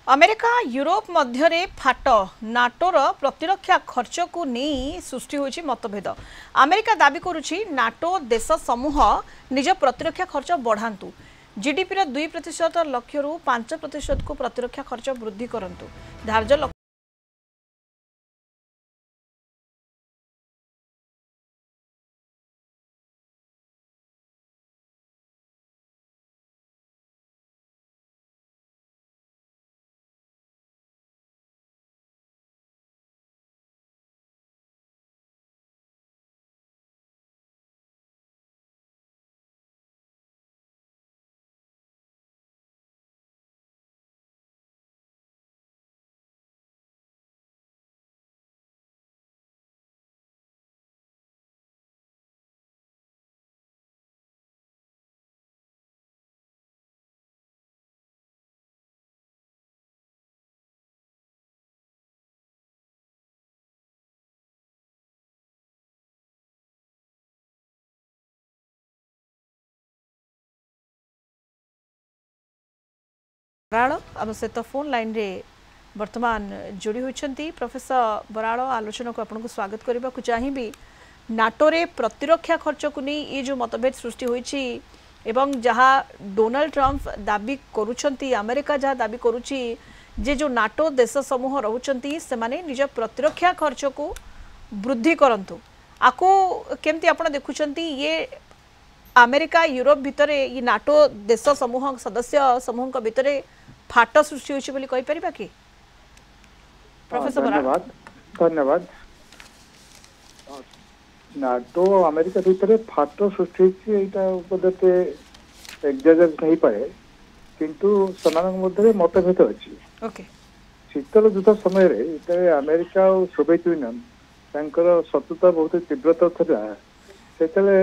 America Europe मध्य फाट नाटोर प्रतिरक्षा खर्च को नहीं सृष्टि होइछि मतभेद। अमेरिका दाबी करुछि नाटो देश समूह निज प्रतिरक्षा खर्च बढ़ातु। जीडीपी 2% लक्ष्य 5% को प्रतिरक्षा खर्च वृद्धि करंतु। धार्य बराड़ आम सहित फोन लाइन रे वर्तमान जोड़ी होती प्रोफेसर बराड़ आलोचना को आपको स्वागत करने को चाहिए। नाटो रे प्रतिरक्षा खर्च को नहीं ये जो मतभेद सृष्टि होइछि एवं जहाँ डोनाल्ड ट्रंप दाबी करुछंती अमेरिका जहाँ दाबी करुछि जे जो नाटो देश समूह रहउछंती से माने निज प्रतिरक्षा खर्च को वृद्धि करंतु। आको केमती आपण देखुछंती ये अमेरिका यूरोप भितर ये नाटो देश समूह सदस्य समूह भितर फाट सृष्टि होइछि बोली कहि परिबा कि प्रोफेसर धन्यवाद धन्यवाद। नाटो अमेरिका भितर फाट सृष्टि होइछि उपदेते एग्जाजर नहीं पाए किंतु समान मध्य मतभेद अछि। ओके शीतल युद्ध समय रे अमेरिका और सोवियत यूनियन तांकर शत्रुता बहुत तीव्रता था सेतले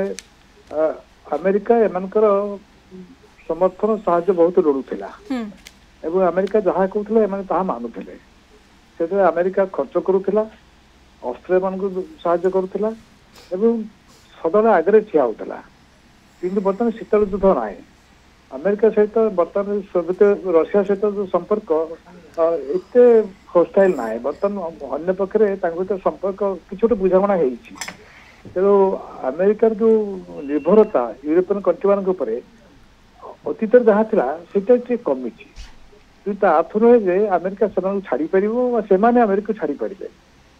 अमेरिका एमनकर समर्थन साहाय्य बहुत लोड़ुला एवं अमेरिका जहाँ कहते एम मानुले से अमेरिका खर्च करुला ऑस्ट्रेलिया मान को साहाय्य करुला एवं सदन आगे ठिया होता किंतु बर्तमान शीतल युद्ध ना अमेरिका सहित बर्तमान सोवियत रशिया सहित जो संपर्क एत होस्टाइल ना बर्तमान अन्य पक्षे संपर्क कि गोटे बुझाणा तेणु अमेरिकार जो निर्भरता यूरोपियन कंट्री मान अतीत जहाँ थी कमी अर्थ नुहे जे अमेरिका से छाड़ी पार से अमेरिका छाड़ी पारे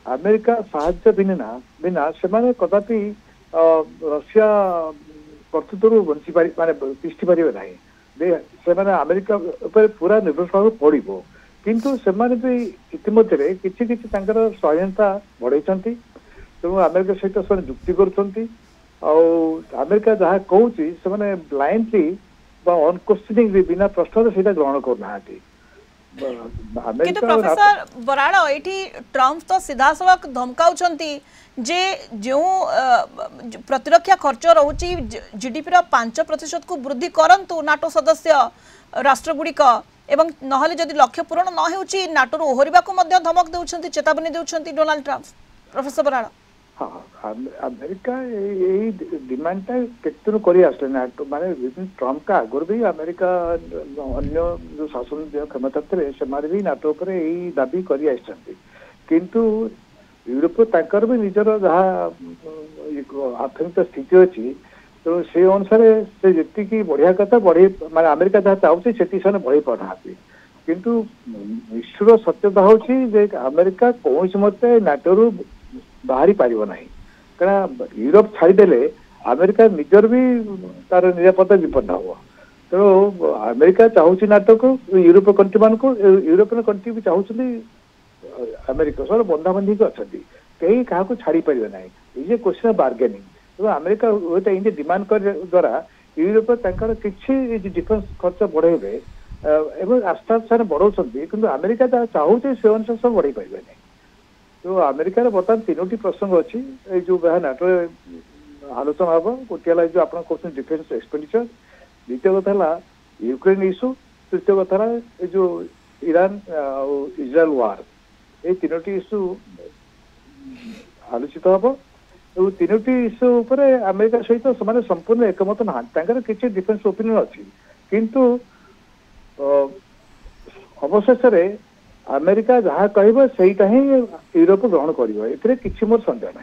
अमेरिका साहाय्य बिना बिना से कदापि रशिया कर्तृत्व बंची माने तिष्ठि पारे ना से अमेरिका पूरा निर्भर पड़ो किंतु से इतिमध्य किसी किसी स्वाधीनता बढ़ाई तेणु अमेरिका सहित से जुक्ति अमेरिका जहाँ कहूँ से ब्लाइंडली अनक्वेश्चनिंग बिना प्रश्न से ग्रहण करना। किंतु प्रोफेसर बराड़ ये ट्रंप तो सीधा सड़क धमकाउछंती जे जो प्रतिरक्षा खर्च रोची जीडीपी 5% को वृद्धि करंतु नाटो सदस्य राष्ट्रगुड़िक एवं नहले जदि लक्ष्य पूरण न होउची नाटो ओहरिबा को मध्य धमक देउछंती चेतावनी देउछंती डोनाल्ड ट्रंप। प्रोफेसर बराड़ हाँ अमेरिका यही डिमांडटा केतन कर आसले नाटो माने ट्रंप का आगर भी अमेरिका अन्य जो शासन क्षमता थे से भी नाटो पर यही दाबी कर किंतु यूरोप तांकर भी निजर जहाँ आर्थिक स्थिति अच्छी तो से अनुसार से जी बढ़िया कथा बढ़े माने अमेरिका जहाँ चाहूँ से बढ़े पाना किंतु विश्वर सत्यता हूँ अमेरिका कौन मत नाटो बाहरी पारिबो नहीं कारण यूरोप छाड़देले अमेरिका निजर भी तार निरापत्ता विपन्न हो तेणु अमेरिका चाहूँ नाटो को यूरोप कंट्री मान को यूरोपियन कंट्री भी चाहूँ अमेरिका सर बंधाबंधी अच्छा कहीं क्या छाड़ी पारे ना ये क्वेश्चन बार्गेनिंग तेणु अमेरिका इंडिया डिमांड कर द्वारा यूरोप किसी डिफेन्स खर्च बढ़ेबे एवं आस्ते आस्ते बढ़ाऊँ कि अमेरिका जहाँ चाहूँ से अनुसार सब बढ़े पारे नहीं। तो अमेरिकार बर्तमान तीनोटी प्रसंग अच्छी जो नाटो आलोचना हम गोटे जो आप डिफेन्स एक्सपेंडिचर द्वितीय कथा यूक्रेन इश्यू तृतीय कथा जो ईरान इज्राएल वार ये तीनोटी इश्यू आलोचित हम और तीनोटी इश्यू उपर अमेरिका सहित से संपूर्ण एकमत ना किसी डिफेन्स ओपिनियन अच्छी किंतु अवशेष अमेरिका जहाँ कह सहीटा ही यूरोप ग्रहण कर किसी मोर सन्देह ना।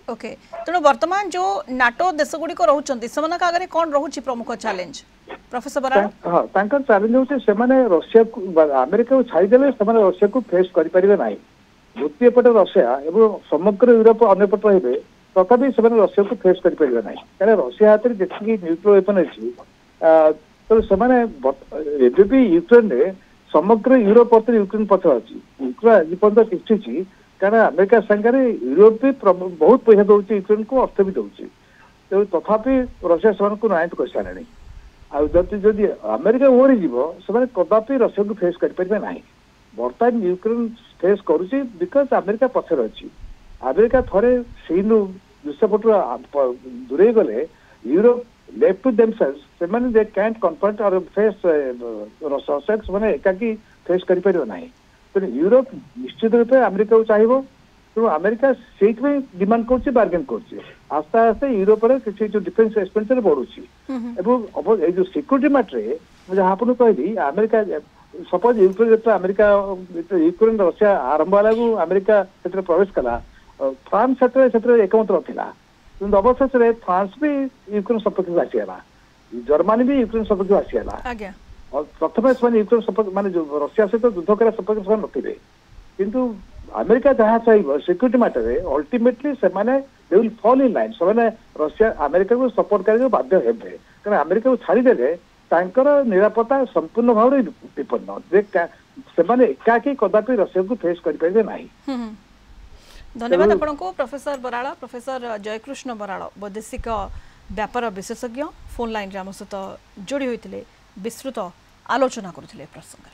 ओके तेणु वर्तमान जो नाटो देश गुड़िक रोचे आगे कौन रोचे प्रमुख चैलेंज प्रोफेसर बराड़? हाँ चैलेंज हूँ रशिया को अमेरिका को छाड़देले रशिया को फेस करें ना। गोटे पटे रशिया एवं समग्र यूरोप अन्य पट रे तथापि से रशिया को फेस करें ना क्या रशिया हाथ में जी न्यूक्लियर वेपन अच्छी तो से यूक्रेन रे समग्र यूरोप यूक्रेन पक्ष अच्छी यूक्रेन आज पर्यटन टिकी कारण अमेरिका सागर यूरोप भी बहुत पैसा दौर यूक्रेन को अर्थ भी दौर तो तथापि रशिया से नायत कर सारे आदि अमेरिका ओहरी से कदापि रशिया को फेस करें ना। बर्तमान यूक्रेन फेस करुच्ची बिकज अमेरिका पछर अच्छी अमेरिका थरे से दुष्पट दूरे गले यूरोप लेफ्ट टू देमसेल्स से दे कैंट कन्फ्रंट और फेस रशिया से एकाकी फेस करें ना। तेणु यूरोप निश्चित रूप से अमेरिका को चाहिए तेणु अमेरिका से डिमांड कर बार्गेन कर आस्ते आस्ते यूरोप किसी जो डिफेन्स एक्सपेंडिचर बढ़ुची एवं जो सिक्योरिटी मैटर जहाँ आपको कहली America suppose Ukraine America Ukraine Russia आरंभ वाला अमेरिका से प्रवेश कला फ्रांस से एकमत रखा कि अवशेष फ्रांस भी यूक्रेन सपक्ष आसीगला जर्मनी भी यूक्रेन सपक्ष आसीगला और प्रथम से यूक्रेन सपक्ष मान रशिया सहित युद्ध कर सपक्ष से नथिबे किंतु अमेरिका जहाँ चाहिए सिक्यूरिटी मैटर अल्टीमेटली से they will fall in line से रशिया अमेरिका को सपोर्ट कर बाध्य हेबे कारण अमेरिका को छाड़देले निरापत्ता संपूर्ण भाव विपन्न से एकाकी कदापि रशिया को फेस करें ना। धन्यवाद आपको प्रोफेसर बराड़ प्रोफेसर जयकृष्ण बराड़ वैदेशिक व्यापार विशेषज्ञ फोन लाइन आम सहित जोड़ी होते विस्तृत आलोचना करुले प्रसंग।